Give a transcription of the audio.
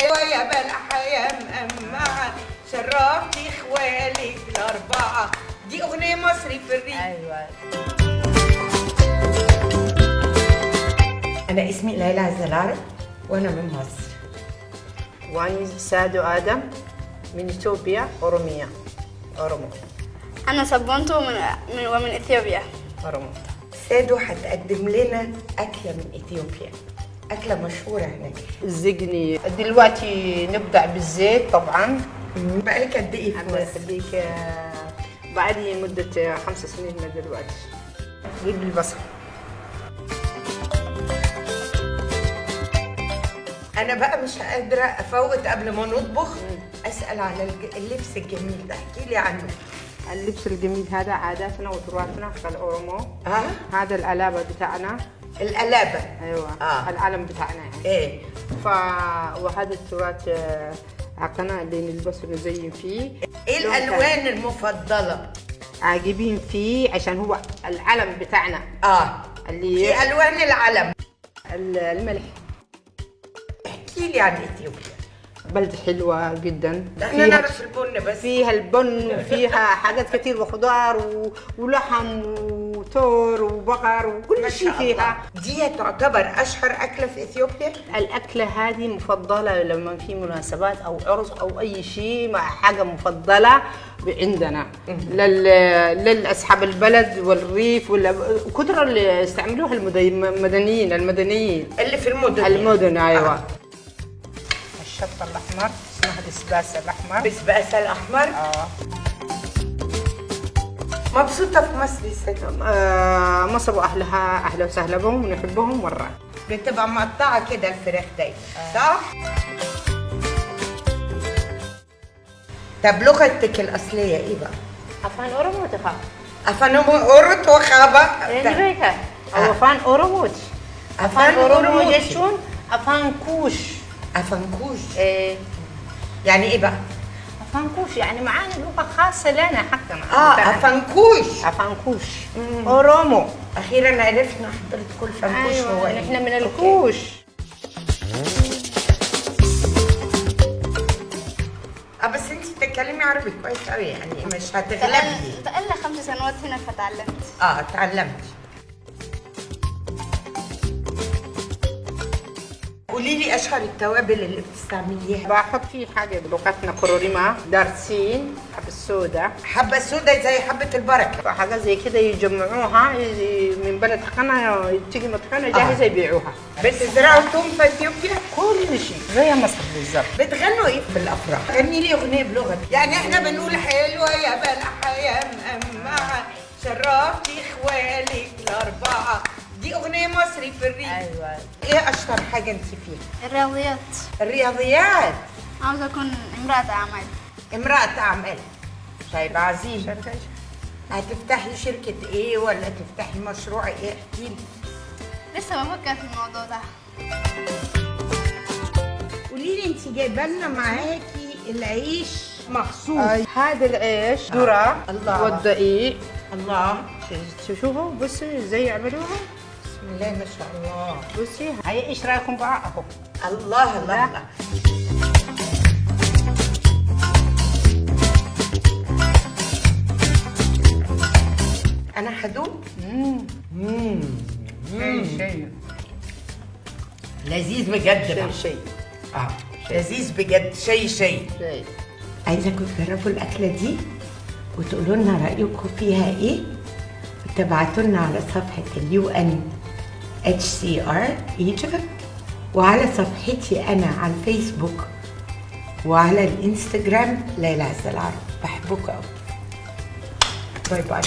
حلوة يا بلحة يا مقمعة، شرفتي اخوالك الأربعة. دي أغنية مصري في الريف. ايوه. أنا اسمي ليلى عز العرب وأنا من مصر. وأنا سادو آدم من إثيوبيا، أورومية، أورومو. أنا سبونتو ومن إثيوبيا، أورومو. سادو هتقدم لنا أكلة من إثيوبيا، أكلة مشهورة هناك. الزقني. دلوقتي نبدأ بالزيت طبعا. بقالك قد إيه في الله مصر؟ يخليك. بعدي مدة 5 سنين من دلوقتي. جيب البصل. أنا بقى مش قادرة أفوت قبل ما نطبخ أسأل على اللبس الجميل ده، احكي لي عنه. اللبس الجميل هذا عاداتنا وتراثنا في الأورومو. هذا القلابة بتاعنا. القلابة. أيوة. العلم بتاعنا يعني. إيه. وهذا التراث حقنا اللي نلبسه نزين فيه. إيه الألوان المفضلة؟ عاجبين فيه عشان هو العلم بتاعنا. اللي في ألوان العلم. الملح. احكي لي عن إثيوبيا. بلد حلوة جدا. احنا نعرف البن بس. فيها البن وفيها حاجات كتير وخضار ولحم وتور وبقر وكل شيء فيها. دي تعتبر أشهر أكلة في إثيوبيا؟ الأكلة هذه مفضلة لما في مناسبات أو عرس أو أي شيء، مع حاجة مفضلة عندنا للأصحاب البلد والريف والكثرة اللي استعملوها المدنيين اللي في المدن. المدن أيوة. الشطة الأحمر اسمها البسباسة الأحمر. بسباسة الأحمر. مبسوطة في مصر يا ست؟ مصر وأهلها أهلا وسهلا بهم ونحبهم مرة. بتبقى مقطعة كده الفراخ دايما صح؟ طب لغتك الأصلية إيه بقى؟ أفان أورومو تخاف. أفان أورت وخابة. يعني بيكا. أو أفان أوروموت. أفان أورومو يشون أفان كوش. أفنكوش. إيه. يعني إيه بقى؟ أفنكوش يعني معانا لغة خاصة لنا حقنا. أفنكوش. أفنكوش. أورومو. أخيرا عرفنا حضرتك الفنكوش. أيوة. هو إيه؟ نحن من الكوش. بس أنت بتتكلمي عربي كويس قوي يعني مش هتغلبي. بقالنا 5 سنوات هنا فتعلمت. اتعلمت. قولي لي اشهر التوابل اللي بتستعمليها. بحط فيه حاجه بلغتنا كروريما، دارسين، حبه السوداء. حبه السوداء زي حبه البركه. حاجه زي كده يجمعوها من بلد حقنا، تيجي مطحونه جاهزه يبيعوها. بتزرعوا توم في اثيوبيا؟ كل شيء زي مصر بالظبط. بتغنوا ايه في الافراح؟ غني لي اغنيه بلغتك. يعني احنا بنقول حلوه يا بلحه يا مقمعه، شرفتي اخوالك الاربعه. دي أغنية مصري في الريف. أيوة. إيه أشطر حاجة أنت فيها؟ الرياضيات. الرياضيات. عاوزة أكون امرأة أعمال. امرأة أعمال. طيب عظيم. هتفتحي شركة إيه ولا تفتحي مشروع إيه؟ احكي لي. لسه بفكر في الموضوع ده. قولي لي أنت جايبة لنا معاكي العيش مخصوص. هذا العيش ذرة. الله. والدقيق. الله. شوفوا بصي ازاي يعملوها. بسم الله ما شاء الله. بصي هاي ايش رايكم بقى اهو. الله الله الله. انا هدوق. شيء لذيذ بجد بقى. شيء لذيذ بجد. شيء عايزاكم تجربوا الاكله دي وتقولوا لنا رايكم فيها ايه، وتبعتوا لنا على صفحه UNHCR Egypt، وعلى صفحتي انا على الفيسبوك وعلى الانستجرام ليلى عز العرب. بحبكم قوي. باي باي.